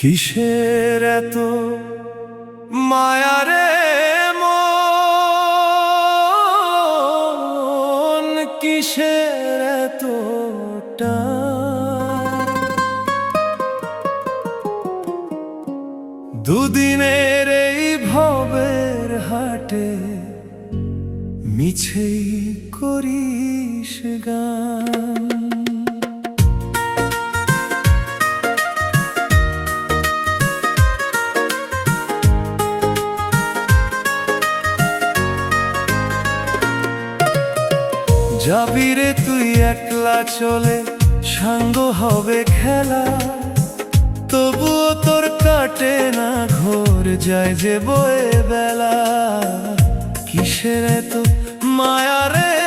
কিসের এত মায়ারে মন, কিসের এত টান? দুদিনের এই ভবের হাটে মিছেই করিস গান। যাবি রে তুই একলা চলে, সাঙ্গ হবে খেলা, তবুও তোর কাটে না ঘোর, যায় যে বয়ে বেলা। কিসের এত মায়া রে